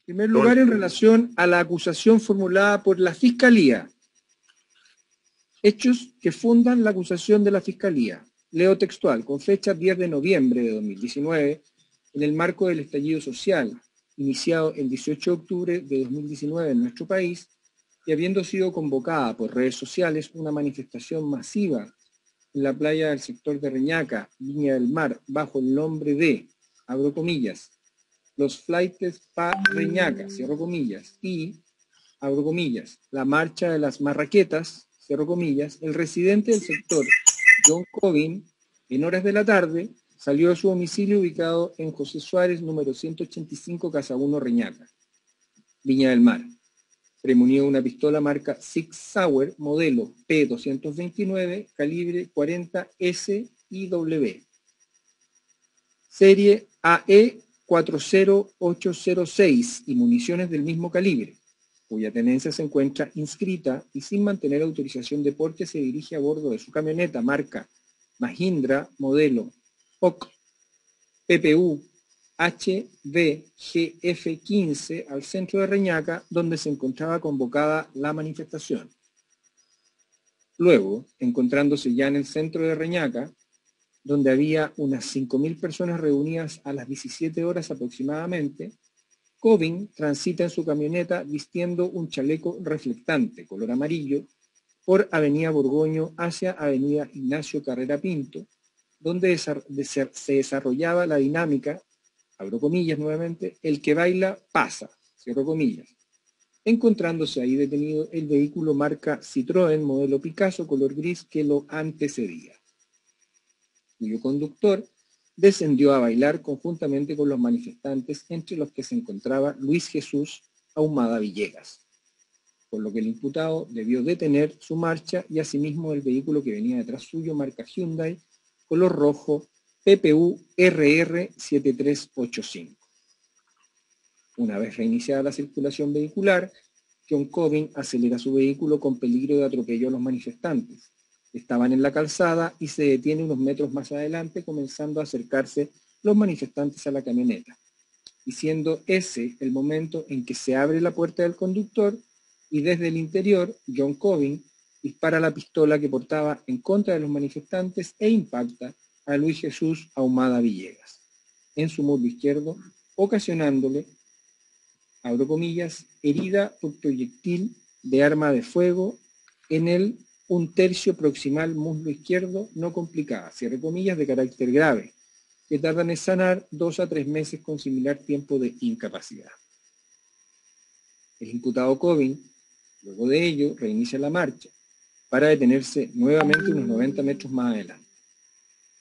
En primer lugar, en relación a la acusación formulada por la Fiscalía. Hechos que fundan la acusación de la Fiscalía. Leo textual, con fecha 10 de noviembre de 2019, en el marco del estallido social, iniciado el 18 de octubre de 2019 en nuestro país, y habiendo sido convocada por redes sociales una manifestación masiva en la playa del sector de Reñaca, Viña del Mar, bajo el nombre de, abro comillas, los flaites pa Reñaca, cierro comillas, y, abro comillas, la marcha de las marraquetas, cierro comillas, el residente del sector, John Covin, en horas de la tarde, salió de su domicilio ubicado en José Suárez, número 185, Casa 1, Reñaca, Viña del Mar. Premunió una pistola marca Sig Sauer, modelo P229, calibre 40 SIW, serie AE 40806 y municiones del mismo calibre, cuya tenencia se encuentra inscrita y sin mantener autorización de porte se dirige a bordo de su camioneta marca Mahindra, modelo POC PPU HVGF15 al centro de Reñaca, donde se encontraba convocada la manifestación. Luego, encontrándose ya en el centro de Reñaca, donde había unas 5.000 personas reunidas a las 17 horas aproximadamente, Covin transita en su camioneta vistiendo un chaleco reflectante color amarillo por Avenida Borgoño hacia Avenida Ignacio Carrera Pinto, donde se desarrollaba la dinámica, abro comillas nuevamente, el que baila pasa, cierro comillas, encontrándose ahí detenido el vehículo marca Citroën modelo Picasso color gris que lo antecedía, cuyo conductor descendió a bailar conjuntamente con los manifestantes, entre los que se encontraba Luis Jesús Ahumada Villegas, por lo que el imputado debió detener su marcha y asimismo el vehículo que venía detrás suyo, marca Hyundai, color rojo, PPU RR 7385. Una vez reiniciada la circulación vehicular, John Covin acelera su vehículo con peligro de atropello a los manifestantes. Estaban en la calzada y se detiene unos metros más adelante, comenzando a acercarse los manifestantes a la camioneta, y siendo ese el momento en que se abre la puerta del conductor y desde el interior John Covin dispara la pistola que portaba en contra de los manifestantes e impacta a Luis Jesús Ahumada Villegas en su muslo izquierdo, ocasionándole, abro comillas, herida por proyectil de arma de fuego en el 1/3 proximal muslo izquierdo no complicada, cierre comillas, de carácter grave, que tardan en sanar 2 a 3 meses con similar tiempo de incapacidad. El imputado Covin, luego de ello, reinicia la marcha para detenerse nuevamente unos 90 metros más adelante,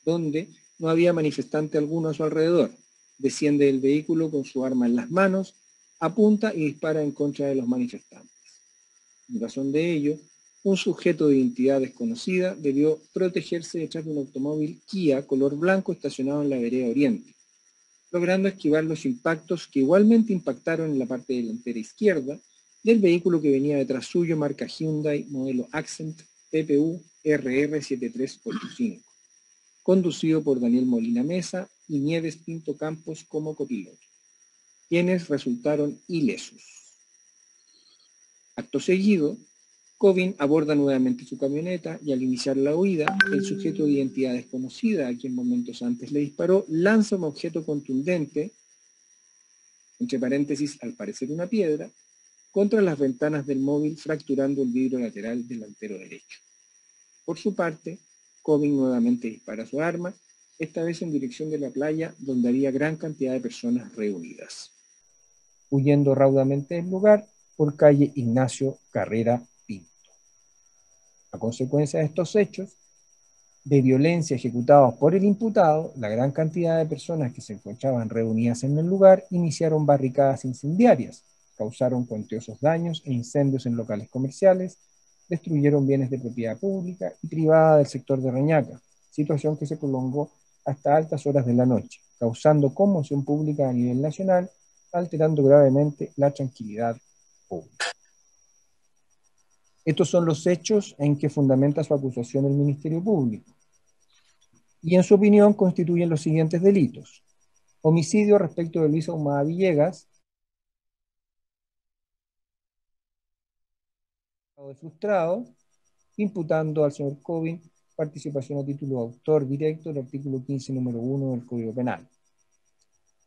donde no había manifestante alguno a su alrededor. Desciende del vehículo con su arma en las manos, apunta y dispara en contra de los manifestantes. En razón de ello, un sujeto de identidad desconocida debió protegerse detrás de un automóvil Kia color blanco estacionado en la vereda Oriente, logrando esquivar los impactos que igualmente impactaron en la parte delantera izquierda del vehículo que venía detrás suyo, marca Hyundai, modelo Accent, PPU RR 7385, conducido por Daniel Molina Mesa y Nieves Pinto Campos como copiloto, quienes resultaron ilesos. Acto seguido, Covin aborda nuevamente su camioneta y al iniciar la huida, el sujeto de identidad desconocida, a quien momentos antes le disparó, lanza un objeto contundente, entre paréntesis, al parecer una piedra, contra las ventanas del móvil, fracturando el vidrio lateral delantero derecho. Por su parte, Covin nuevamente dispara su arma, esta vez en dirección de la playa, donde había gran cantidad de personas reunidas, huyendo raudamente del lugar por calle Ignacio Carrera Pinto. A consecuencia de estos hechos de violencia ejecutados por el imputado, la gran cantidad de personas que se encontraban reunidas en el lugar iniciaron barricadas incendiarias, causaron cuantiosos daños e incendios en locales comerciales, destruyeron bienes de propiedad pública y privada del sector de Reñaca, situación que se prolongó hasta altas horas de la noche, causando conmoción pública a nivel nacional, alterando gravemente la tranquilidad pública. Estos son los hechos en que fundamenta su acusación el Ministerio Público. Y en su opinión constituyen los siguientes delitos: homicidio respecto de Luis Ahumada Villegas, frustrado, imputando al señor Covin participación a título de autor directo del artículo 15, número 1 del Código Penal.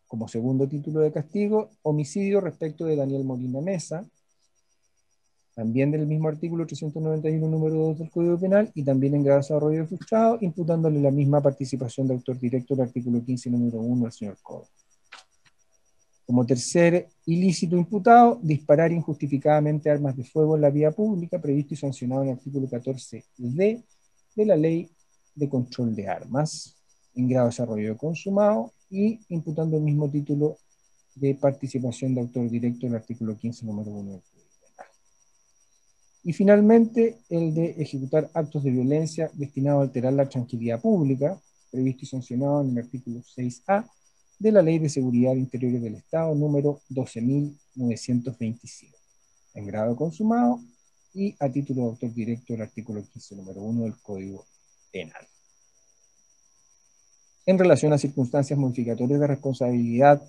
Como segundo título de castigo, homicidio respecto de Daniel Molina Mesa, también del mismo artículo 391, número 2 del Código Penal, y también en grado de desarrollo frustrado, imputándole la misma participación de autor directo del artículo 15, número 1 al señor Covin. Como tercer ilícito imputado, disparar injustificadamente armas de fuego en la vía pública, previsto y sancionado en el artículo 14d de la Ley de Control de Armas, en grado de desarrollo consumado, y imputando el mismo título de participación de autor directo en el artículo 15, número 1 del Código Penal. Y finalmente, el de ejecutar actos de violencia destinados a alterar la tranquilidad pública, previsto y sancionado en el artículo 6A de la Ley de Seguridad Interior del Estado, número 12.927, en grado consumado y a título de autor directo del artículo 15, número 1 del Código Penal. En relación a circunstancias modificatorias de responsabilidad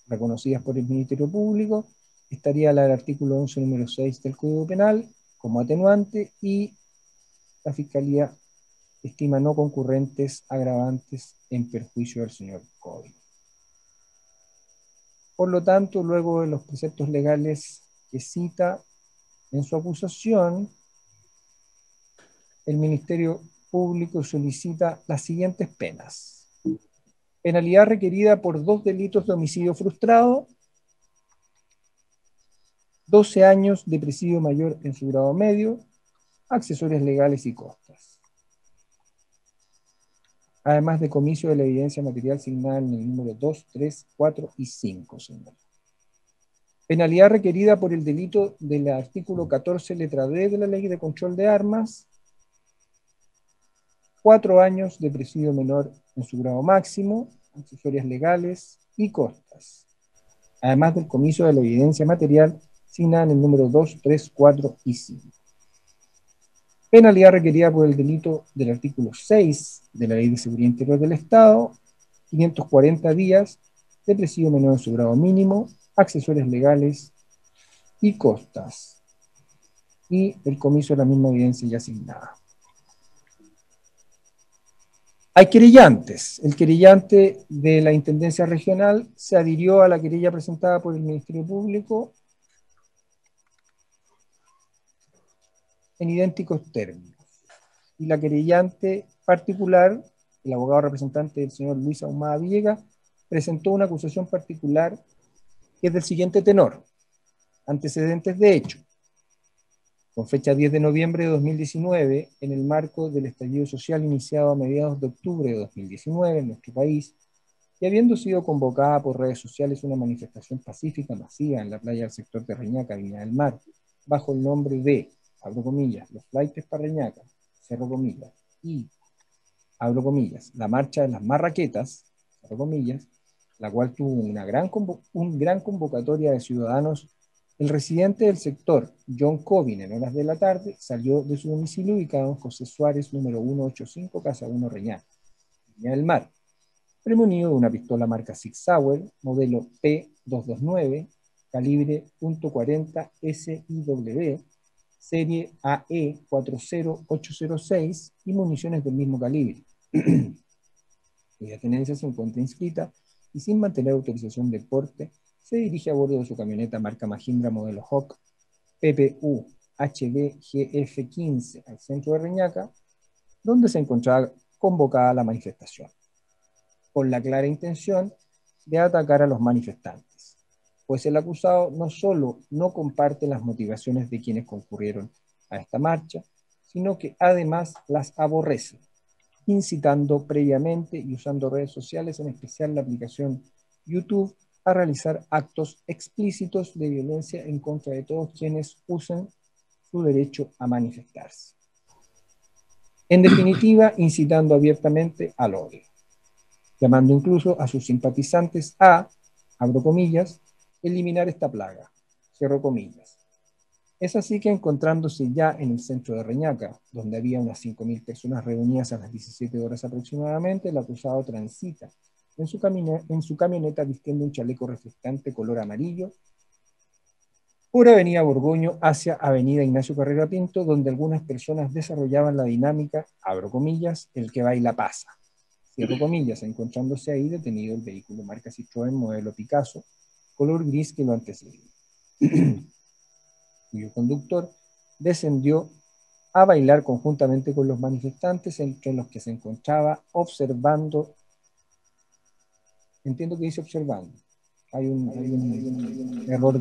reconocidas por el Ministerio Público, estaría la del artículo 11, número 6 del Código Penal como atenuante, y la Fiscalía estima no concurrentes agravantes en perjuicio del señor Covin. Por lo tanto, luego de los preceptos legales que cita en su acusación, el Ministerio Público solicita las siguientes penas. Penalidad requerida por 2 delitos de homicidio frustrado, 12 años de presidio mayor en su grado medio, accesorias legales y costas. Además de comicio de la evidencia material signada en el número 2, 3, 4 y 5, señor. Penalidad requerida por el delito del artículo 14, letra D de la Ley de Control de Armas, 4 años de presidio menor en su grado máximo, accesorias legales y costas. Además del comicio de la evidencia material signada en el número 2, 3, 4 y 5. Penalidad requerida por el delito del artículo 6 de la Ley de Seguridad Interior del Estado, 540 días de presidio menor en su grado mínimo, accesorias legales y costas, y el comicio de la misma evidencia ya asignada. Hay querellantes. El querellante de la Intendencia Regional se adhirió a la querella presentada por el Ministerio Público en idénticos términos. Y la querellante particular, el abogado representante del señor Luis Ahumada Villegas, presentó una acusación particular que es del siguiente tenor: antecedentes de hecho. Con fecha 10 de noviembre de 2019, en el marco del estallido social iniciado a mediados de octubre de 2019 en nuestro país, y habiendo sido convocada por redes sociales una manifestación pacífica masiva en la playa del sector de Reñaca, Viña del Mar, bajo el nombre de, abro comillas, los Flaites para Reñaca, cerro comillas, y, abro comillas, la marcha de las marraquetas, cerro comillas, la cual tuvo una gran convocatoria de ciudadanos, el residente del sector, John Covin, en horas de la tarde, salió de su domicilio ubicado en José Suárez, número 185, Casa 1, Reñaca, Viña del Mar, premunido de una pistola marca Sig Sauer, modelo P229, calibre .40 SIW, serie AE40806 y municiones del mismo calibre, cuya tenencia se encuentra inscrita y sin mantener autorización de porte, se dirige a bordo de su camioneta marca Mahindra modelo Hawk PPU HBGF15 al centro de Reñaca, donde se encontraba convocada la manifestación, con la clara intención de atacar a los manifestantes, pues el acusado no solo no comparte las motivaciones de quienes concurrieron a esta marcha, sino que además las aborrece, incitando previamente y usando redes sociales, en especial la aplicación YouTube, a realizar actos explícitos de violencia en contra de todos quienes usen su derecho a manifestarse. En definitiva, incitando abiertamente al odio, llamando incluso a sus simpatizantes a, abro comillas, eliminar esta plaga, cierro comillas. Es así que, encontrándose ya en el centro de Reñaca, donde había unas 5.000 personas reunidas a las 17 horas aproximadamente, el acusado transita en su camioneta vistiendo un chaleco reflectante color amarillo, por Avenida Borgoño hacia Avenida Ignacio Carrera Pinto, donde algunas personas desarrollaban la dinámica, abro comillas, el que baila pasa, cierro comillas, encontrándose ahí detenido el vehículo marca Citroën modelo Picasso, color gris que lo antecedía, cuyo conductor descendió a bailar conjuntamente con los manifestantes, entre los que se encontraba observando, entiendo que dice observando, hay un error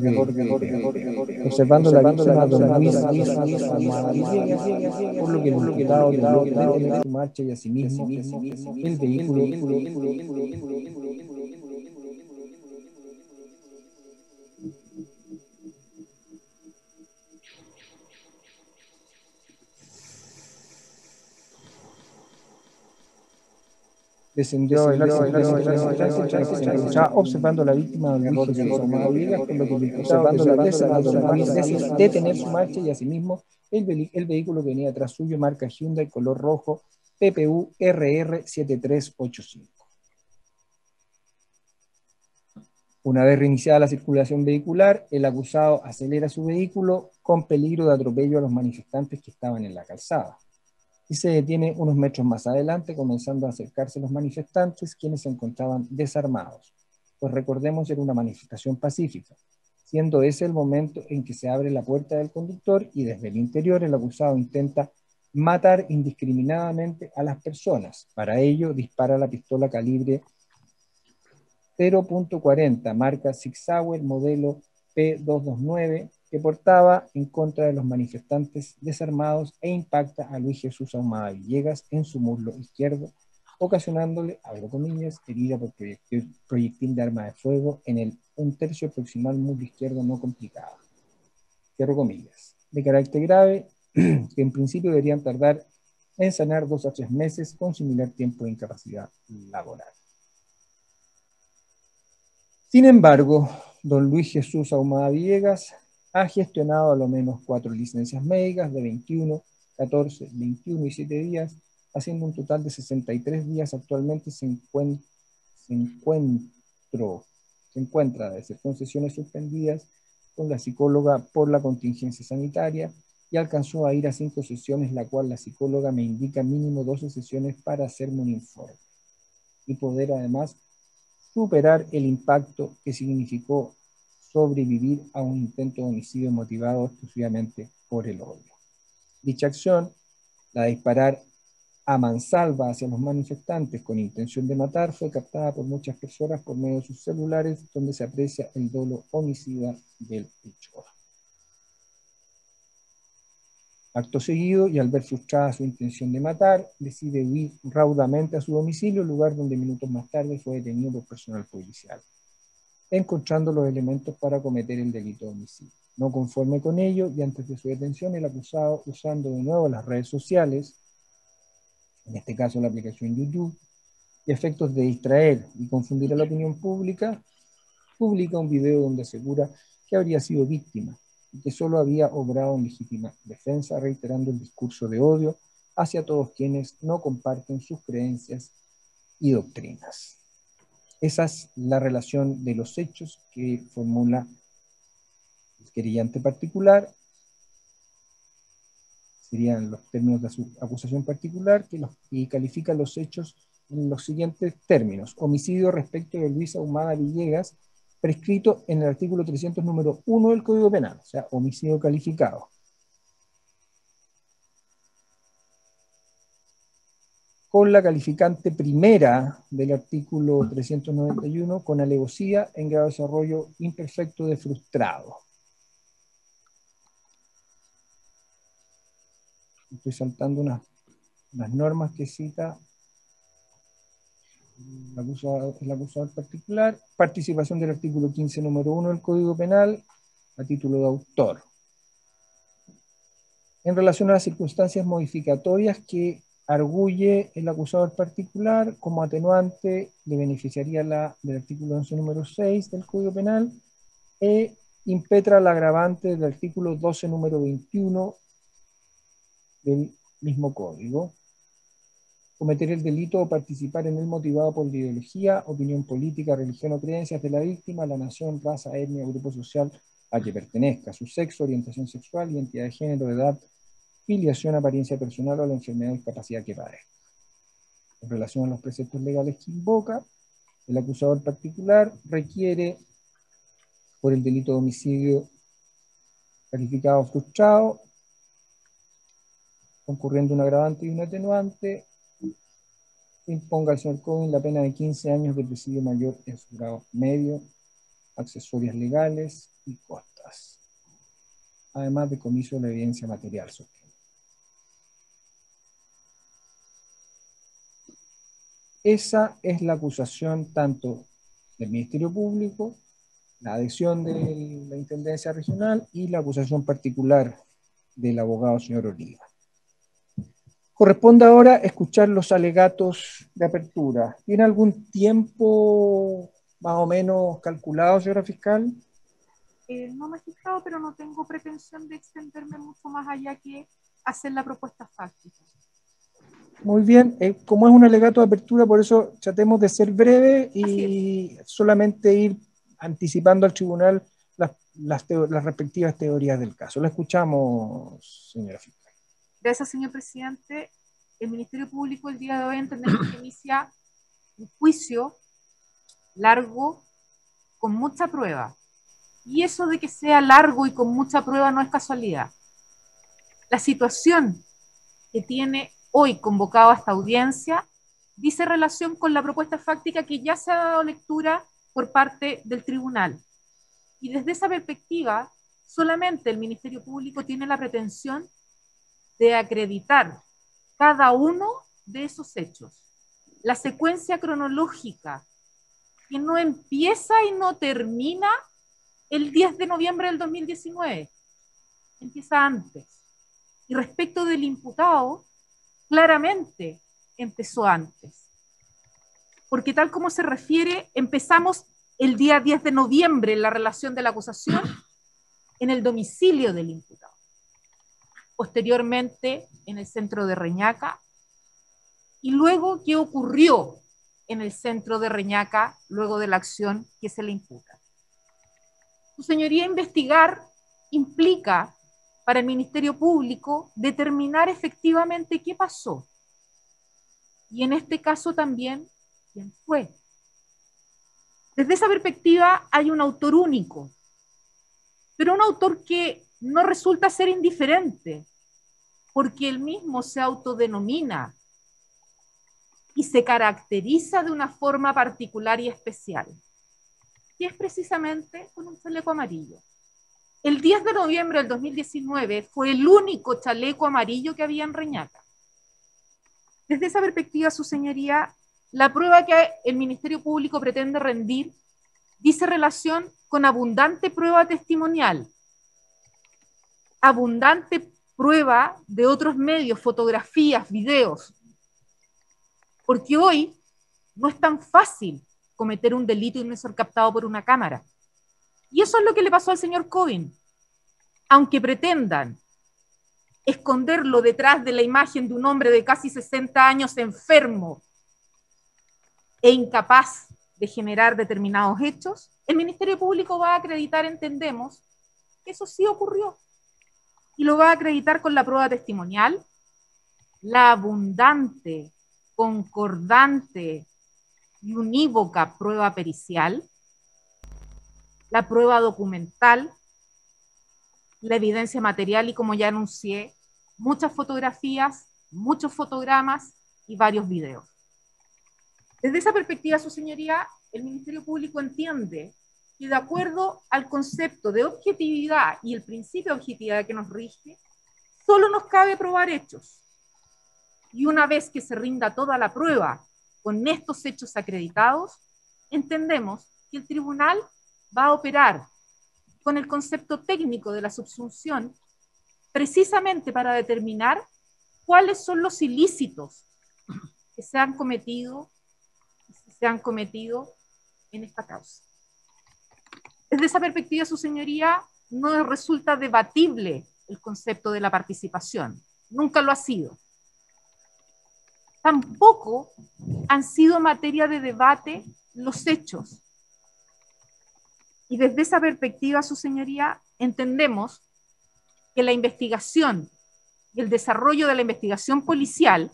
observando la víctima a don Luis Ahumada Villegas, por lo que el imputado debió detener su marcha y asimismo el vehículo descendió a bailar observando a la víctima don Luis Jesús Ahumada Villegas, por lo que el imputado debió detener su marcha y asimismo el vehículo que venía atrás suyo, marca Hyundai color rojo, PPU RR 7385. Una vez reiniciada la circulación vehicular, el acusado acelera su vehículo con peligro de atropello a los manifestantes que estaban en la calzada y se detiene unos metros más adelante, comenzando a acercarse a los manifestantes, quienes se encontraban desarmados. Pues recordemos, era una manifestación pacífica, siendo ese el momento en que se abre la puerta del conductor y desde el interior el acusado intenta matar indiscriminadamente a las personas. Para ello dispara la pistola calibre 0.40, marca Sig Sauer, modelo P229, que portaba en contra de los manifestantes desarmados e impacta a Luis Jesús Ahumada Villegas en su muslo izquierdo, ocasionándole, abro comillas, herida por proyectil de arma de fuego en el 1/3 proximal muslo izquierdo no complicado, cierro comillas, de carácter grave, que en principio deberían tardar en sanar 2 a 3 meses con similar tiempo de incapacidad laboral. Sin embargo, don Luis Jesús Ahumada Villegas ha gestionado a lo menos 4 licencias médicas de 21, 14, 21 y 7 días, haciendo un total de 63 días. Actualmente se encuentra desde con sesiones suspendidas con la psicóloga por la contingencia sanitaria y alcanzó a ir a 5 sesiones, la cual la psicóloga me indica mínimo 12 sesiones para hacerme un informe y poder además superar el impacto que significó sobrevivir a un intento de homicidio motivado exclusivamente por el odio. Dicha acción, la de disparar a mansalva hacia los manifestantes con intención de matar, fue captada por muchas personas por medio de sus celulares, donde se aprecia el dolo homicida del hecho. Acto seguido, y al ver frustrada su intención de matar, decide huir raudamente a su domicilio, lugar donde minutos más tarde fue detenido por personal policial, encontrando los elementos para cometer el delito de homicidio. No conforme con ello, y antes de su detención, el acusado, usando de nuevo las redes sociales, en este caso la aplicación YouTube, y efectos de distraer y confundir a la opinión pública, publica un video donde asegura que habría sido víctima y que solo había obrado en legítima defensa, reiterando el discurso de odio hacia todos quienes no comparten sus creencias y doctrinas. Esa es la relación de los hechos que formula el querellante particular. Serían los términos de su acusación particular, y califica los hechos en los siguientes términos: homicidio respecto de Luis Ahumada Villegas, prescrito en el artículo 300, número 1 del Código Penal, o sea, homicidio calificado. Con la calificante primera del artículo 391, con alevosía en grado de desarrollo imperfecto de frustrado. Estoy saltando unas normas que cita el acusador particular. Participación del artículo 15, número 1 del Código Penal, a título de autor. En relación a las circunstancias modificatorias que arguye el acusador particular, como atenuante le beneficiaría del artículo 11, número 6 del Código Penal, e impetra la agravante del artículo 12, número 21 del mismo código. Cometer el delito o participar en él motivado por la ideología, opinión política, religión o creencias de la víctima, la nación, raza, etnia o grupo social a que pertenezca, su sexo, orientación sexual, identidad de género, edad, filiación, apariencia personal o la enfermedad o discapacidad que padezca. En relación a los preceptos legales que invoca, el acusador particular requiere, por el delito de homicidio calificado o frustrado, concurriendo un agravante y un atenuante, imponga al señor Covin la pena de 15 años de presidio mayor en su grado medio, accesorias legales y costas, además de comiso de la evidencia material. Esa es la acusación tanto del Ministerio Público, la adhesión de la Intendencia Regional y la acusación particular del abogado señor Oliva. Corresponde ahora escuchar los alegatos de apertura. ¿Tiene algún tiempo más o menos calculado, señora fiscal? No, magistrado, pero no tengo pretensión de extenderme mucho más allá que hacer la propuesta fáctica. Muy bien, como es un alegato de apertura, por eso tratemos de ser breve y solamente ir anticipando al tribunal las respectivas teorías del caso. La escuchamos, señora fiscal. Gracias, señor presidente. El Ministerio Público el día de hoy entendemos que inicia un juicio largo con mucha prueba. Y eso de que sea largo y con mucha prueba no es casualidad. La situación que tiene hoy convocado a esta audiencia dice relación con la propuesta fáctica que ya se ha dado lectura por parte del tribunal. Y desde esa perspectiva, solamente el Ministerio Público tiene la pretensión de acreditar cada uno de esos hechos. La secuencia cronológica que no empieza y no termina el 10 de noviembre del 2019, empieza antes. Y respecto del imputado, claramente empezó antes. Porque tal como se refiere, empezamos el día 10 de noviembre en la relación de la acusación en el domicilio del imputado. Posteriormente en el centro de Reñaca, y luego qué ocurrió en el centro de Reñaca luego de la acción que se le imputa. Su señoría, investigar implica para el Ministerio Público determinar efectivamente qué pasó. Y en este caso también, quién fue. Desde esa perspectiva hay un autor único, pero un autor que no resulta ser indiferente, porque él mismo se autodenomina y se caracteriza de una forma particular y especial, y es precisamente con un chaleco amarillo. El 10 de noviembre del 2019 fue el único chaleco amarillo que había en Reñaca. Desde esa perspectiva, su señoría, la prueba que el Ministerio Público pretende rendir dice relación con abundante prueba testimonial, abundante prueba de otros medios, fotografías, videos, porque hoy no es tan fácil cometer un delito y no ser captado por una cámara. Y eso es lo que le pasó al señor Covin. Aunque pretendan esconderlo detrás de la imagen de un hombre de casi 60 años enfermo e incapaz de generar determinados hechos, el Ministerio Público va a acreditar, entendemos, que eso sí ocurrió. Y lo va a acreditar con la prueba testimonial, la abundante, concordante y unívoca prueba pericial, la prueba documental, la evidencia material y, como ya anuncié, muchas fotografías, muchos fotogramas y varios videos. Desde esa perspectiva, su señoría, el Ministerio Público entiende que, de acuerdo al concepto de objetividad y el principio de objetividad que nos rige, solo nos cabe probar hechos. Y una vez que se rinda toda la prueba con estos hechos acreditados, entendemos que el tribunal va a operar con el concepto técnico de la subsunción precisamente para determinar cuáles son los ilícitos que se han cometido en esta causa. Desde esa perspectiva, su señoría, no resulta debatible el concepto de la participación. Nunca lo ha sido. Tampoco han sido materia de debate los hechos. Y desde esa perspectiva, su señoría, entendemos que la investigación y el desarrollo de la investigación policial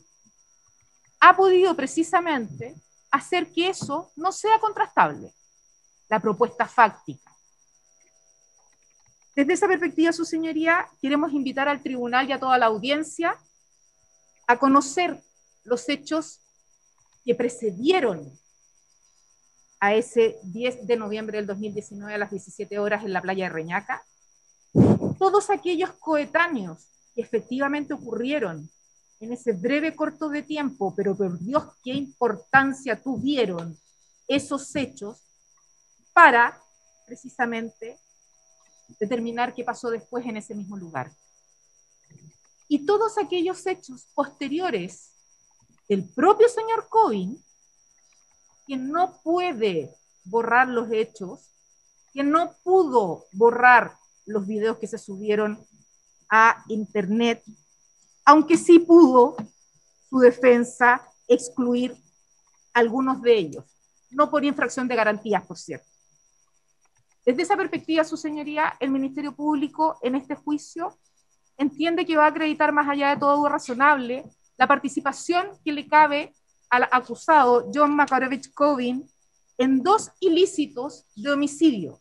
ha podido precisamente hacer que eso no sea contrastable, la propuesta fáctica. Desde esa perspectiva, su señoría, queremos invitar al tribunal y a toda la audiencia a conocer los hechos que precedieron a ese 10 de noviembre del 2019 a las 17 horas en la playa de Reñaca, todos aquellos coetáneos que efectivamente ocurrieron en ese breve corto de tiempo, pero por Dios, qué importancia tuvieron esos hechos para precisamente determinar qué pasó después en ese mismo lugar. Y todos aquellos hechos posteriores del propio señor Cohen, que no puede borrar los hechos, que no pudo borrar los videos que se subieron a internet, aunque sí pudo su defensa excluir algunos de ellos, no por infracción de garantías, por cierto. Desde esa perspectiva, su señoría, el Ministerio Público en este juicio entiende que va a acreditar más allá de todo duda razonable la participación que le cabe al acusado John Makarovich Cohen en 2 ilícitos de homicidio.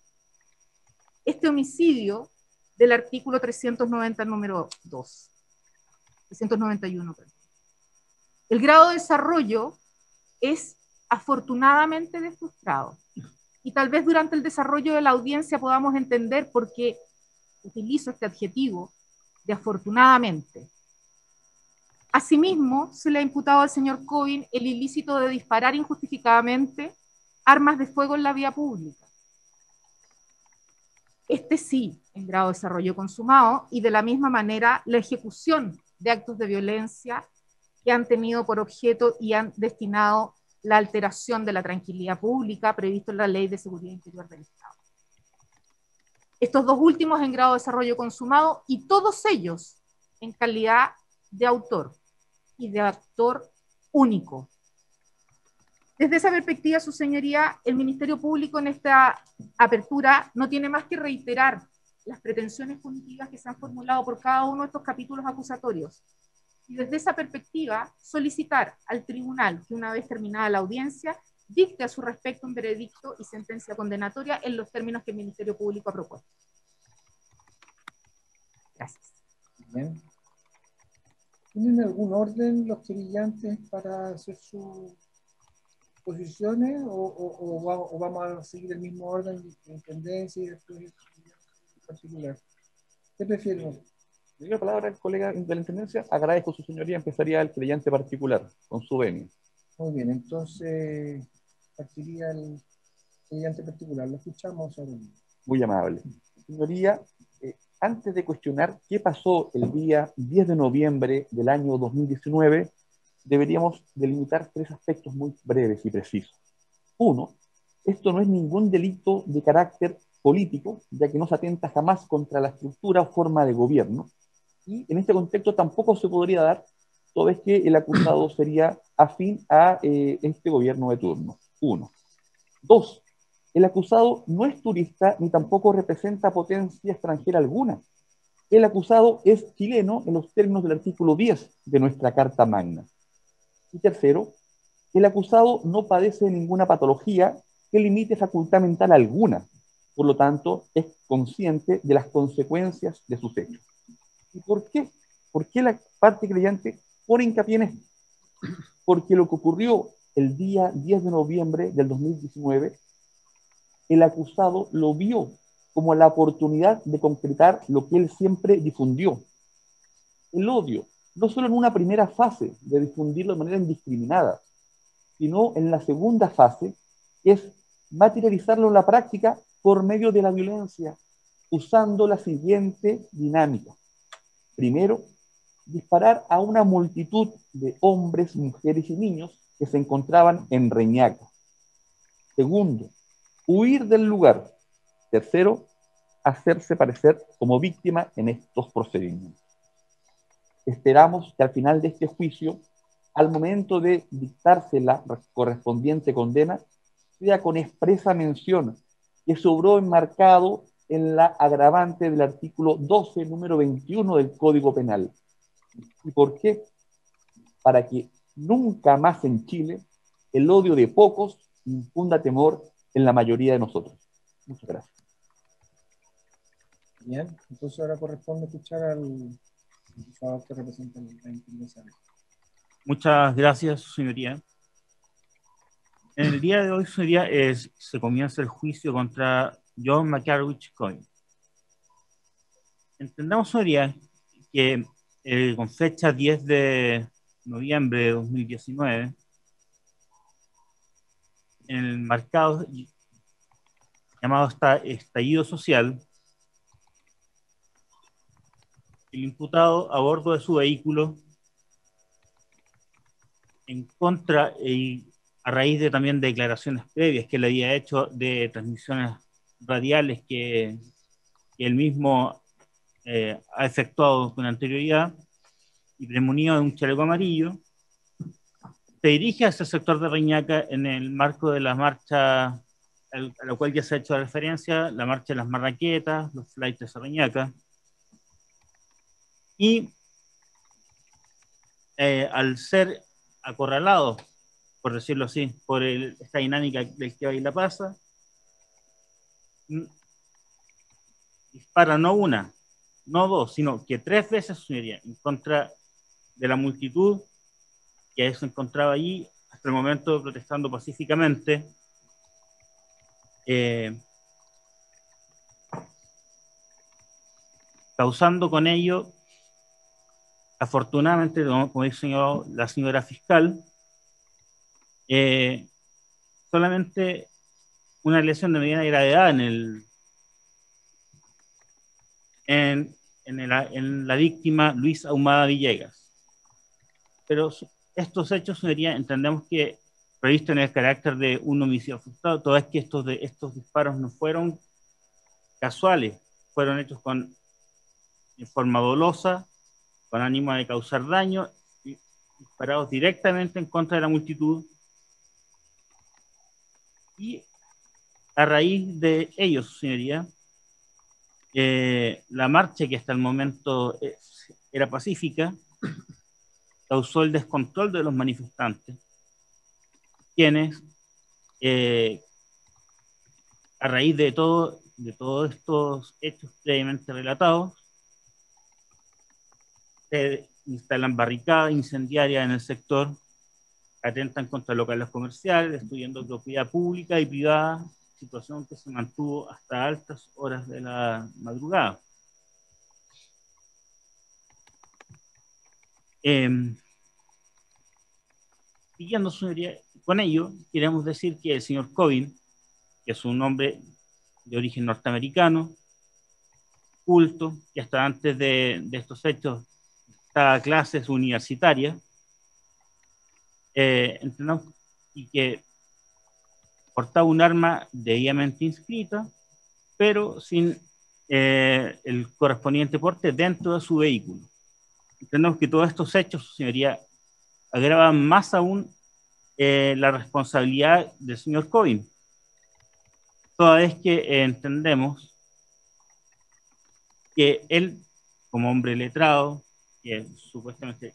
Este homicidio del artículo 390, número 2. 391. Perdón. El grado de desarrollo es afortunadamente desfrustrado. Y tal vez durante el desarrollo de la audiencia podamos entender por qué utilizo este adjetivo de afortunadamente. Asimismo, se le ha imputado al señor Cohen el ilícito de disparar injustificadamente armas de fuego en la vía pública. Este sí, en grado de desarrollo consumado, y de la misma manera la ejecución de actos de violencia que han tenido por objeto y han destinado la alteración de la tranquilidad pública previsto en la Ley de Seguridad Interior del Estado. Estos 2 últimos en grado de desarrollo consumado y todos ellos en calidad de autor y de actor único. Desde esa perspectiva, su señoría, el Ministerio Público en esta apertura no tiene más que reiterar las pretensiones punitivas que se han formulado por cada uno de estos capítulos acusatorios. Y desde esa perspectiva, solicitar al tribunal que una vez terminada la audiencia, dicte a su respecto un veredicto y sentencia condenatoria en los términos que el Ministerio Público ha propuesto. Gracias. Bien. ¿Tienen algún orden los querellantes para hacer sus posiciones o vamos a seguir el mismo orden de tendencia y después particular? ¿Qué prefieren? Le doy la palabra al colega de la Intendencia. Agradezco su señoría. Empezaría el creyente particular, con su venia. Muy bien, entonces partiría el creyente particular. Lo escuchamos ahora. Muy amable. Señoría, antes de cuestionar qué pasó el día 10 de noviembre del año 2019, deberíamos delimitar 3 aspectos muy breves y precisos. 1, esto no es ningún delito de carácter político, ya que no se atenta jamás contra la estructura o forma de gobierno, y en este contexto tampoco se podría dar, toda vez que el acusado sería afín a este gobierno de turno. 1. 2, el acusado no es turista ni tampoco representa potencia extranjera alguna. El acusado es chileno en los términos del artículo 10 de nuestra Carta Magna. Y tercero, el acusado no padece ninguna patología que limite facultad mental alguna. Por lo tanto, es consciente de las consecuencias de sus hechos. ¿Y por qué? ¿Por qué la parte creyente pone hincapié en esto? Porque lo que ocurrió el día 10 de noviembre del 2019, el acusado lo vio como la oportunidad de concretar lo que él siempre difundió. El odio, no solo en una primera fase de difundirlo de manera indiscriminada, sino en la segunda fase, que es materializarlo en la práctica por medio de la violencia, usando la siguiente dinámica. Primero, disparar a una multitud de hombres, mujeres y niños que se encontraban en Reñaca. Segundo, huir del lugar. Tercero, hacerse parecer como víctima en estos procedimientos. Esperamos que al final de este juicio, al momento de dictarse la correspondiente condena, sea con expresa mención que sobró enmarcado en la agravante del artículo 12, número 21 del Código Penal. ¿Y por qué? Para que nunca más en Chile el odio de pocos infunda temor en la mayoría de nosotros. Muchas gracias. Bien, entonces ahora corresponde escuchar al diputado que representa la intendencia. Muchas gracias, señoría. En el día de hoy, señoría, se comienza el juicio contra John McCarwich Coyne. Entendamos, señoría, que con fecha 10 de noviembre de 2019, en el marcado llamado estallido social, el imputado a bordo de su vehículo, en contra y a raíz de también declaraciones previas que le había hecho de transmisiones radiales que él mismo ha efectuado con anterioridad, y premunido de un chaleco amarillo, se dirige hacia el sector de Reñaca en el marco de la marcha a la cual ya se ha hecho referencia, la marcha de las marraquetas, los flights de Reñaca, y al ser acorralado, por decirlo así, por esta dinámica del que va y la pasa, dispara no una, no dos, sino que 3 veces, señoría, en contra de la multitud que se encontraba allí hasta el momento protestando pacíficamente, causando con ello, afortunadamente, como dice la señora fiscal, solamente una lesión de mediana gravedad en la víctima Luis Ahumada Villegas. Pero estos hechos, señoría, entendemos que previsto en el carácter de un homicidio frustrado, toda vez que estos disparos no fueron casuales, fueron hechos en forma dolosa, con ánimo de causar daño, y disparados directamente en contra de la multitud, y a raíz de ellos, señoría, la marcha, que hasta el momento era pacífica, causó el descontrol de los manifestantes, quienes, a raíz de todos estos hechos previamente relatados, se instalan barricadas incendiarias en el sector, atentan contra locales comerciales, destruyendo propiedad pública y privada, situación que se mantuvo hasta altas horas de la madrugada. Siguiendo, señoría, con ello, queremos decir que el señor Coyne, que es un hombre de origen norteamericano, culto, que hasta antes de estos hechos daba clases universitarias, entendemos, y que portaba un arma debidamente inscrita, pero sin el correspondiente porte dentro de su vehículo. Entendemos que todos estos hechos, señoría, agravan más aún la responsabilidad del señor Coyne, toda vez que entendemos que él, como hombre letrado, que supuestamente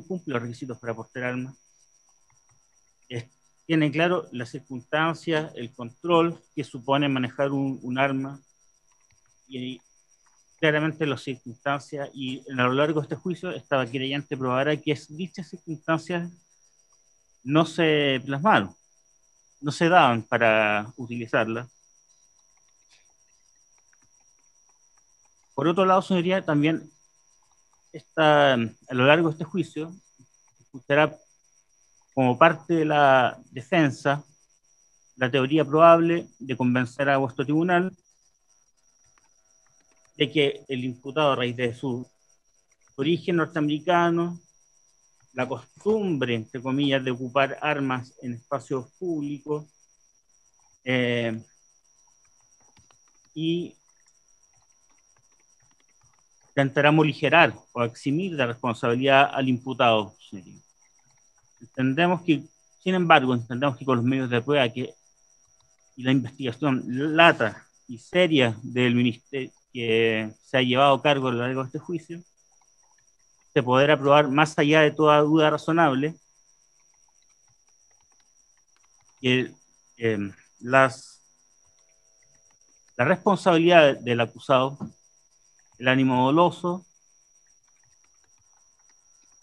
cumple los requisitos para portar armas, tiene claro las circunstancias, el control que supone manejar un arma, y claramente las circunstancias, y a lo largo de este juicio esta querellante probará que dichas circunstancias no se plasmaron, no se daban para utilizarlas. Por otro lado, señoría, también a lo largo de este juicio escuchará como parte de la defensa la teoría probable de convencer a vuestro tribunal de que el imputado, a raíz de su origen norteamericano, la costumbre, entre comillas, de ocupar armas en espacios públicos, y intentará morigerar o eximir de responsabilidad al imputado. Entendemos que, sin embargo, entendemos que con los medios de prueba que y la investigación lata y seria del ministerio que se ha llevado a cargo a lo largo de este juicio, se podrá probar más allá de toda duda razonable que la responsabilidad del acusado, el ánimo doloso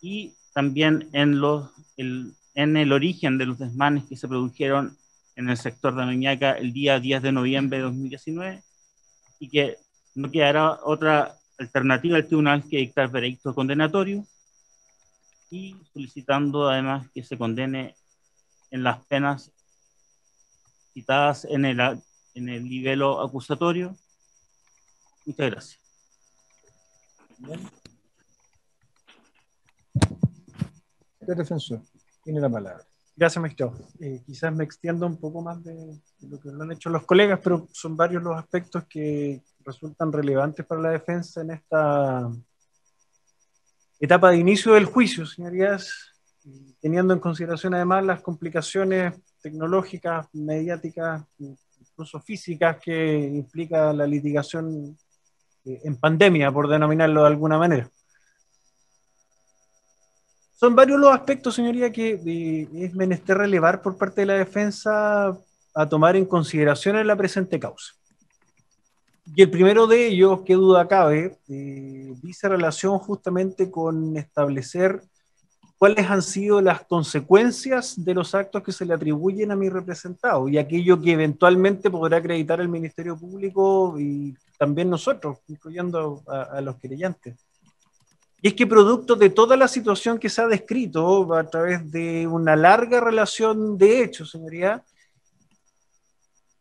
y también en el origen de los desmanes que se produjeron en el sector de Reñaca el día 10 de noviembre de 2019, y que no quedará otra alternativa al tribunal que dictar veredicto condenatorio, y solicitando además que se condene en las penas citadas en el libelo acusatorio. Muchas gracias. El defensor tiene la palabra. Gracias, magistrado. Quizás me extiendo un poco más de lo que lo han hecho los colegas, pero son varios los aspectos que resultan relevantes para la defensa en esta etapa de inicio del juicio, señorías, teniendo en consideración además las complicaciones tecnológicas, mediáticas, incluso físicas que implica la litigación en pandemia, por denominarlo de alguna manera. Son varios los aspectos, señoría, que es menester relevar por parte de la defensa a tomar en consideración en la presente causa. Y el primero de ellos, qué duda cabe, dice relación justamente con establecer cuáles han sido las consecuencias de los actos que se le atribuyen a mi representado y aquello que eventualmente podrá acreditar el Ministerio Público y también nosotros, incluyendo a los querellantes. Y es que producto de toda la situación que se ha descrito a través de una larga relación de hechos, señoría,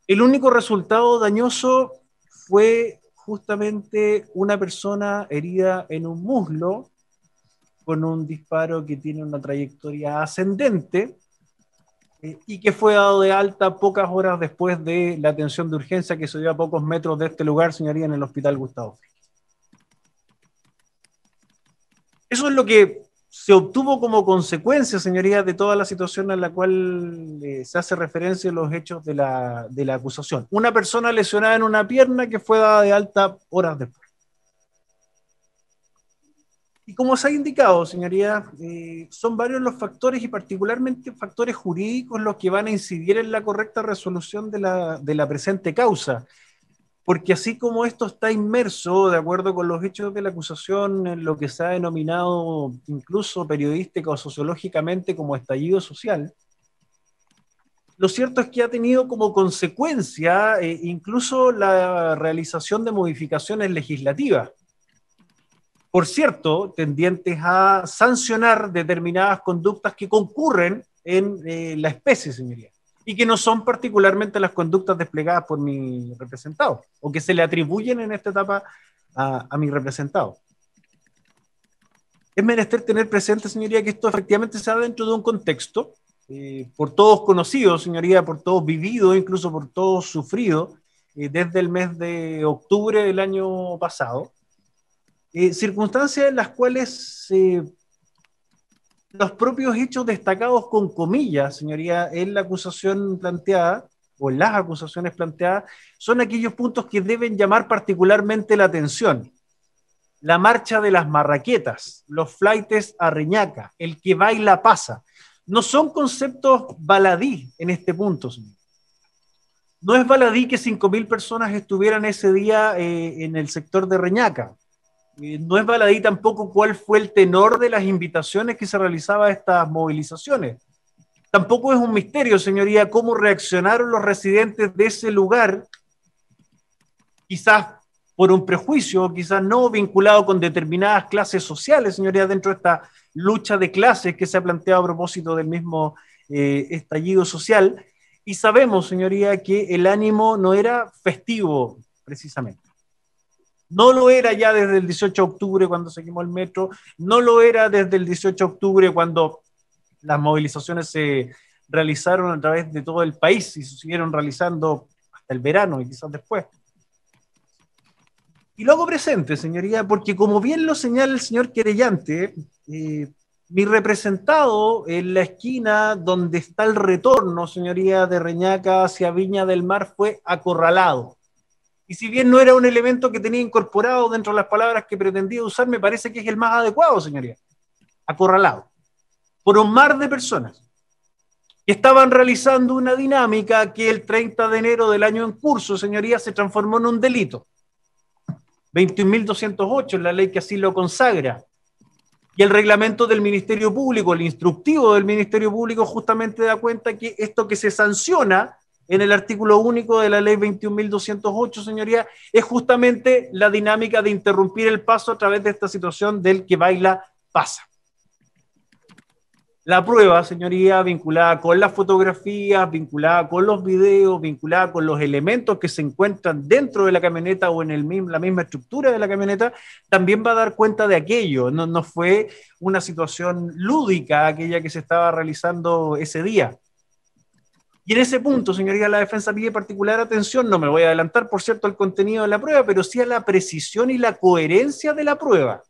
el único resultado dañoso fue justamente una persona herida en un muslo con un disparo que tiene una trayectoria ascendente y que fue dado de alta pocas horas después de la atención de urgencia que se dio a pocos metros de este lugar, señoría, en el Hospital Gustavo Fricke. Eso es lo que se obtuvo como consecuencia, señoría, de toda la situación a la cual se hace referencia en los hechos de la acusación. Una persona lesionada en una pierna que fue dada de alta horas después. Y como se ha indicado, señoría, son varios los factores y particularmente factores jurídicos los que van a incidir en la correcta resolución de la presente causa. Porque así como esto está inmerso, de acuerdo con los hechos de la acusación, en lo que se ha denominado incluso periodística o sociológicamente como estallido social, lo cierto es que ha tenido como consecuencia incluso la realización de modificaciones legislativas. Por cierto, tendientes a sancionar determinadas conductas que concurren en la especie, señoría, y que no son particularmente las conductas desplegadas por mi representado, o que se le atribuyen en esta etapa a mi representado. Es menester tener presente, señoría, que esto efectivamente se da dentro de un contexto, por todos conocido, señoría, por todos vivido, incluso por todos sufrido, desde el mes de octubre del año pasado, circunstancias en las cuales los propios hechos destacados con comillas, señoría, en la acusación planteada, o en las acusaciones planteadas, son aquellos puntos que deben llamar particularmente la atención. La marcha de las marraquetas, los flaites a Reñaca, el que baila pasa, no son conceptos baladí en este punto, señor. No es baladí que 5.000 personas estuvieran ese día en el sector de Reñaca. No es baladí tampoco cuál fue el tenor de las invitaciones que se realizaba a estas movilizaciones. Tampoco es un misterio, señoría, cómo reaccionaron los residentes de ese lugar, quizás por un prejuicio, quizás no vinculado con determinadas clases sociales, señoría, dentro de esta lucha de clases que se ha planteado a propósito del mismo estallido social. Y sabemos, señoría, que el ánimo no era festivo, precisamente. No lo era ya desde el 18 de octubre cuando se quemó el metro, no lo era desde el 18 de octubre cuando las movilizaciones se realizaron a través de todo el país y se siguieron realizando hasta el verano y quizás después. Y lo hago presente, señoría, porque como bien lo señala el señor querellante, mi representado en la esquina donde está el retorno, señoría, de Reñaca hacia Viña del Mar fue acorralado. Y si bien no era un elemento que tenía incorporado dentro de las palabras que pretendía usar, me parece que es el más adecuado, señoría. Acorralado. Por un mar de personas que estaban realizando una dinámica que el 30 de enero del año en curso, señoría, se transformó en un delito. 21.208 es la ley que así lo consagra. Y el reglamento del Ministerio Público, el instructivo del Ministerio Público, justamente da cuenta que esto que se sanciona en el artículo único de la ley 21.208, señoría, es justamente la dinámica de interrumpir el paso a través de esta situación del que baila, pasa. La prueba, señoría, vinculada con las fotografías, vinculada con los videos, vinculada con los elementos que se encuentran dentro de la camioneta o en la misma estructura de la camioneta, también va a dar cuenta de aquello. No fue una situación lúdica aquella que se estaba realizando ese día. Y en ese punto, señoría, la defensa pide particular atención, no me voy a adelantar, por cierto, al contenido de la prueba, pero sí a la precisión y la coherencia de la prueba,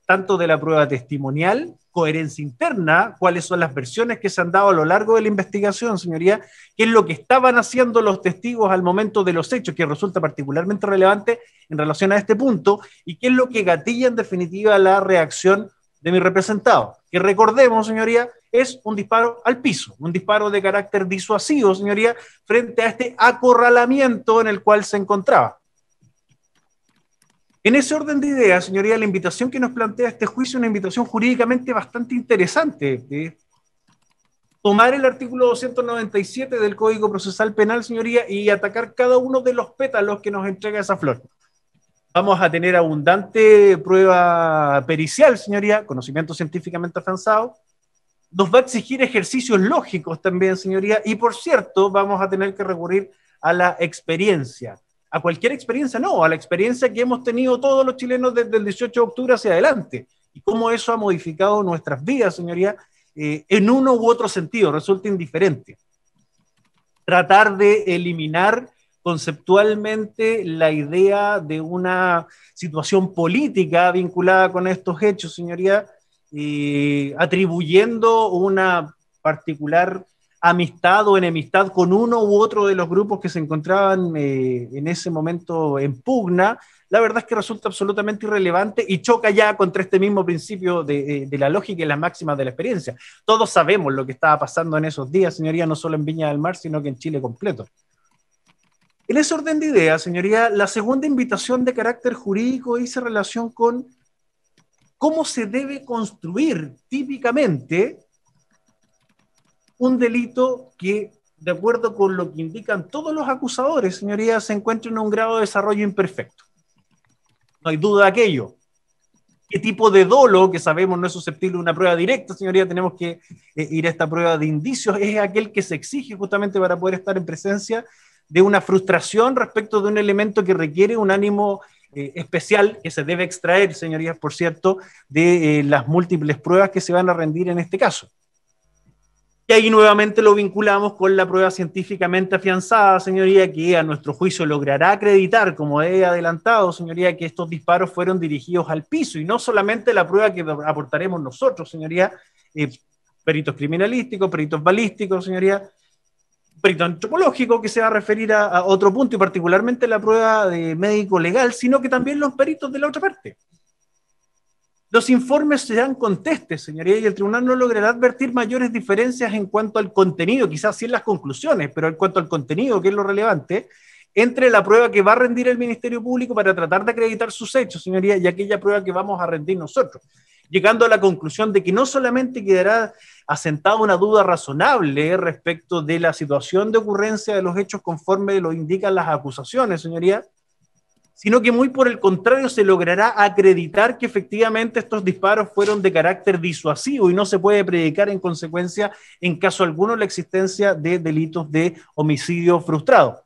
tanto de la prueba testimonial, coherencia interna, cuáles son las versiones que se han dado a lo largo de la investigación, señoría, qué es lo que estaban haciendo los testigos al momento de los hechos, que resulta particularmente relevante en relación a este punto, y qué es lo que gatilla en definitiva la reacción de mi representado, que recordemos, señoría, es un disparo al piso, un disparo de carácter disuasivo, señoría, frente a este acorralamiento en el cual se encontraba. En ese orden de ideas, señoría, la invitación que nos plantea este juicio es una invitación jurídicamente bastante interesante. Tomar el artículo 297 del Código Procesal Penal, señoría, y atacar cada uno de los pétalos que nos entrega esa flor. Vamos a tener abundante prueba pericial, señoría, conocimiento científicamente avanzado. Nos va a exigir ejercicios lógicos también, señoría, y por cierto, vamos a tener que recurrir a la experiencia. A cualquier experiencia, no, a la experiencia que hemos tenido todos los chilenos desde el 18 de octubre hacia adelante, y cómo eso ha modificado nuestras vidas, señoría, en uno u otro sentido, resulta indiferente. Tratar de eliminar conceptualmente la idea de una situación política vinculada con estos hechos, señoría, atribuyendo una particular amistad o enemistad con uno u otro de los grupos que se encontraban en ese momento en pugna, la verdad es que resulta absolutamente irrelevante y choca ya contra este mismo principio de la lógica y las máximas de la experiencia. Todos sabemos lo que estaba pasando en esos días, señoría, no solo en Viña del Mar, sino que en Chile completo. En ese orden de ideas, señoría, la segunda invitación de carácter jurídico dice relación con cómo se debe construir típicamente un delito que, de acuerdo con lo que indican todos los acusadores, señoría, se encuentra en un grado de desarrollo imperfecto. No hay duda de aquello. ¿Qué tipo de dolo, que sabemos no es susceptible de una prueba directa, señoría, tenemos que ir a esta prueba de indicios, es aquel que se exige justamente para poder estar en presencia de una frustración respecto de un elemento que requiere un ánimo especial que se debe extraer, señorías, por cierto, de las múltiples pruebas que se van a rendir en este caso. Y ahí nuevamente lo vinculamos con la prueba científicamente afianzada, señoría, que a nuestro juicio logrará acreditar, como he adelantado, señoría, que estos disparos fueron dirigidos al piso, y no solamente la prueba que aportaremos nosotros, señoría, peritos criminalísticos, peritos balísticos, señoría, perito antropológico, que se va a referir a otro punto, y particularmente la prueba de médico legal, sino que también los peritos de la otra parte. Los informes serán contestes, señoría, y el tribunal no logrará advertir mayores diferencias en cuanto al contenido, quizás sí en las conclusiones, pero en cuanto al contenido, que es lo relevante, entre la prueba que va a rendir el Ministerio Público para tratar de acreditar sus hechos, señoría, y aquella prueba que vamos a rendir nosotros, llegando a la conclusión de que no solamente quedará asentada una duda razonable respecto de la situación de ocurrencia de los hechos conforme lo indican las acusaciones, señoría, sino que muy por el contrario se logrará acreditar que efectivamente estos disparos fueron de carácter disuasivo y no se puede predicar en consecuencia en caso alguno la existencia de delitos de homicidio frustrado.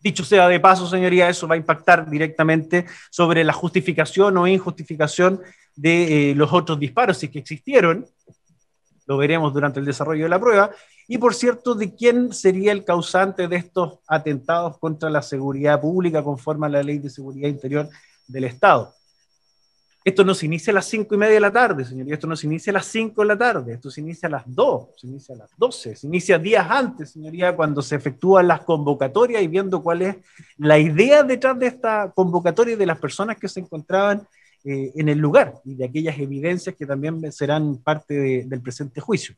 Dicho sea de paso, señoría, eso va a impactar directamente sobre la justificación o injustificación de los otros disparos, si es que existieron, lo veremos durante el desarrollo de la prueba, y por cierto, de quién sería el causante de estos atentados contra la seguridad pública conforme a la Ley de Seguridad Interior del Estado. Esto no se inicia a las 5:30 de la tarde, señoría, esto no se inicia a las 5 de la tarde, esto se inicia a las 2, se inicia a las 12, se inicia días antes, señoría, cuando se efectúan las convocatorias y viendo cuál es la idea detrás de esta convocatoria y de las personas que se encontraban en el lugar y de aquellas evidencias que también serán parte del presente juicio.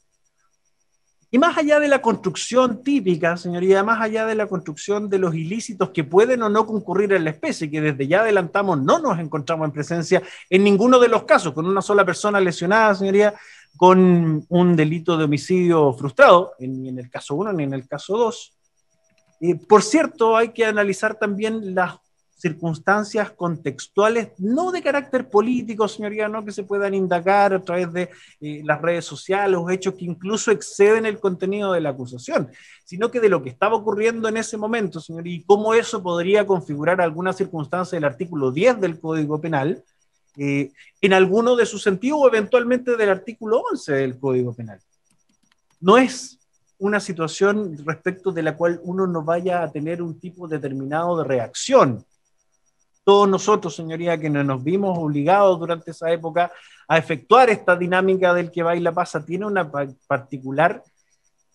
Y más allá de la construcción típica, señoría, más allá de la construcción de los ilícitos que pueden o no concurrir en la especie, que desde ya adelantamos no nos encontramos en presencia en ninguno de los casos, con una sola persona lesionada, señoría, con un delito de homicidio frustrado, ni en el caso 1 ni en el caso 2. Por cierto, hay que analizar también las circunstancias contextuales, no de carácter político, señoría, no que se puedan indagar a través de las redes sociales o hechos que incluso exceden el contenido de la acusación, sino que de lo que estaba ocurriendo en ese momento, señoría, y cómo eso podría configurar alguna circunstancia del artículo 10 del Código Penal, en alguno de sus sentidos o eventualmente del artículo 11 del Código Penal. No es una situación respecto de la cual uno no vaya a tener un tipo determinado de reacción. Todos nosotros, señoría, que nos vimos obligados durante esa época a efectuar esta dinámica del que baila pasa, tiene una particular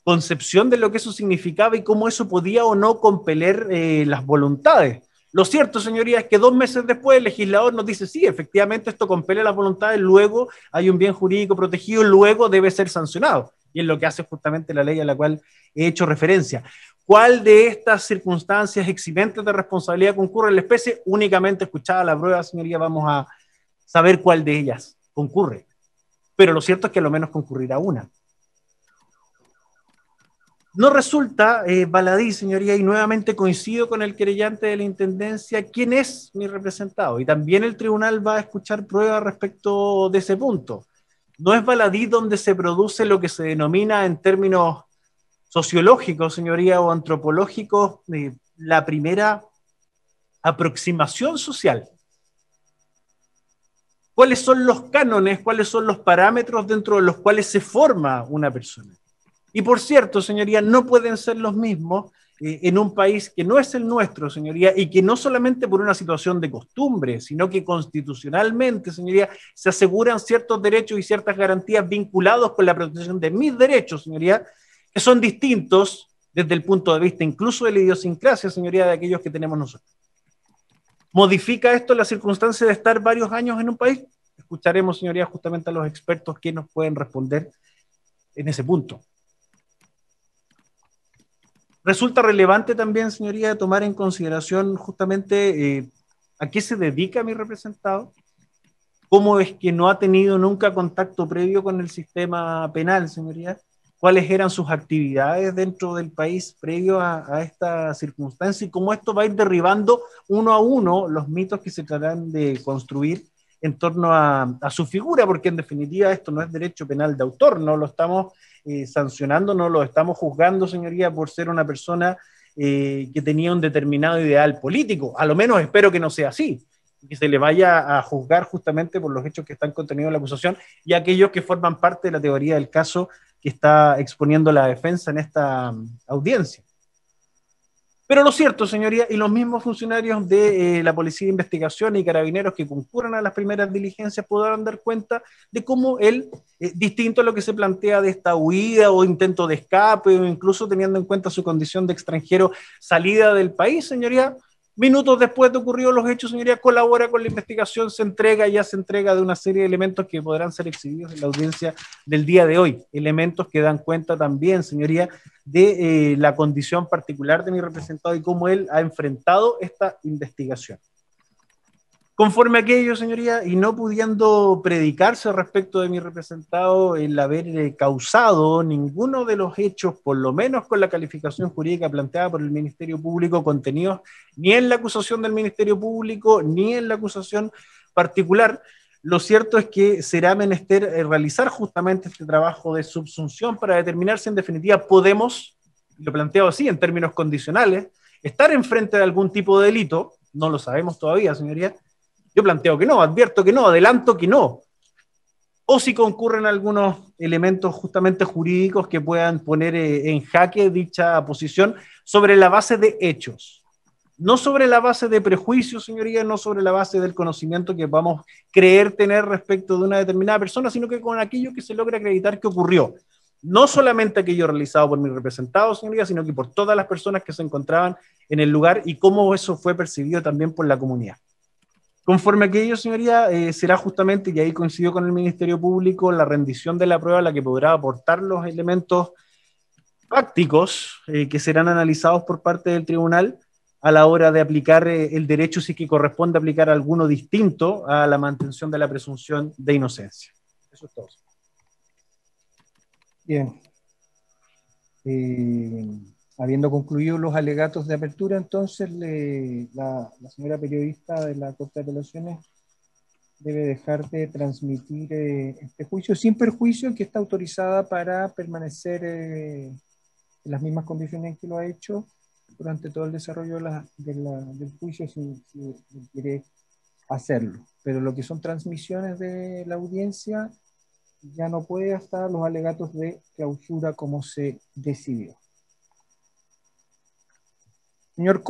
concepción de lo que eso significaba y cómo eso podía o no compeler las voluntades. Lo cierto, señoría, es que 2 meses después el legislador nos dice, sí, efectivamente esto compele las voluntades, luego hay un bien jurídico protegido, luego debe ser sancionado. Y es lo que hace justamente la ley a la cual he hecho referencia. ¿Cuál de estas circunstancias eximentes de responsabilidad concurre en la especie? Únicamente escuchada la prueba, señoría, vamos a saber cuál de ellas concurre. Pero lo cierto es que a lo menos concurrirá una. No resulta baladí, señoría, y nuevamente coincido con el querellante de la Intendencia, quién es mi representado. Y también el tribunal va a escuchar pruebas respecto de ese punto. No es baladí donde se produce lo que se denomina en términos sociológicos, señoría, o antropológicos, la primera aproximación social. ¿Cuáles son los cánones, cuáles son los parámetros dentro de los cuales se forma una persona? Y por cierto, señoría, no pueden ser los mismos en un país que no es el nuestro, señoría, y que no solamente por una situación de costumbre, sino que constitucionalmente, señoría, se aseguran ciertos derechos y ciertas garantías vinculados con la protección de mis derechos, señoría, que son distintos desde el punto de vista incluso de la idiosincrasia, señoría, de aquellos que tenemos nosotros. ¿Modifica esto la circunstancia de estar varios años en un país? Escucharemos, señoría, justamente a los expertos que nos pueden responder en ese punto. Resulta relevante también, señoría, tomar en consideración justamente a qué se dedica mi representado, cómo es que no ha tenido nunca contacto previo con el sistema penal, señoría, cuáles eran sus actividades dentro del país previo a esta circunstancia y cómo esto va a ir derribando uno a uno los mitos que se tratan de construir en torno a su figura, porque en definitiva esto no es derecho penal de autor, no lo estamos sancionando, no lo estamos juzgando, señoría, por ser una persona que tenía un determinado ideal político. A lo menos espero que no sea así, que se le vaya a juzgar justamente por los hechos que están contenidos en la acusación y aquellos que forman parte de la teoría del caso que está exponiendo la defensa en esta audiencia. Pero lo cierto, señoría, y los mismos funcionarios de la Policía de Investigación y Carabineros que concurren a las primeras diligencias podrán dar cuenta de cómo él, distinto a lo que se plantea de esta huida o intento de escape, o incluso teniendo en cuenta su condición de extranjero, salida del país, señoría, minutos después de ocurridos los hechos, señoría, colabora con la investigación, se entrega de una serie de elementos que podrán ser exhibidos en la audiencia del día de hoy. Elementos que dan cuenta también, señoría, de la condición particular de mi representado y cómo él ha enfrentado esta investigación. Conforme a aquello, señoría, y no pudiendo predicarse respecto de mi representado el haber causado ninguno de los hechos, por lo menos con la calificación jurídica planteada por el Ministerio Público, contenidos ni en la acusación del Ministerio Público, ni en la acusación particular, lo cierto es que será menester realizar justamente este trabajo de subsunción para determinar si en definitiva podemos, lo planteo así en términos condicionales, estar enfrente de algún tipo de delito, no lo sabemos todavía, señoría. Yo planteo que no, advierto que no, adelanto que no. O si concurren algunos elementos justamente jurídicos que puedan poner en jaque dicha posición sobre la base de hechos. No sobre la base de prejuicios, señoría, no sobre la base del conocimiento que vamos a creer tener respecto de una determinada persona, sino que con aquello que se logra acreditar que ocurrió. No solamente aquello realizado por mi representado, señoría, sino que por todas las personas que se encontraban en el lugar y cómo eso fue percibido también por la comunidad. Conforme a aquello, señoría, será justamente, y ahí coincidió con el Ministerio Público, la rendición de la prueba la que podrá aportar los elementos fácticos que serán analizados por parte del tribunal a la hora de aplicar el derecho, si es que corresponde aplicar alguno distinto a la mantención de la presunción de inocencia. Eso es todo. Bien. Habiendo concluido los alegatos de apertura, entonces la señora periodista de la Corte de Apelaciones debe dejar de transmitir este juicio sin perjuicio, que está autorizada para permanecer en las mismas condiciones en que lo ha hecho durante todo el desarrollo del juicio, si quiere hacerlo. Pero lo que son transmisiones de la audiencia ya no puede, hasta los alegatos de clausura como se decidió. Señor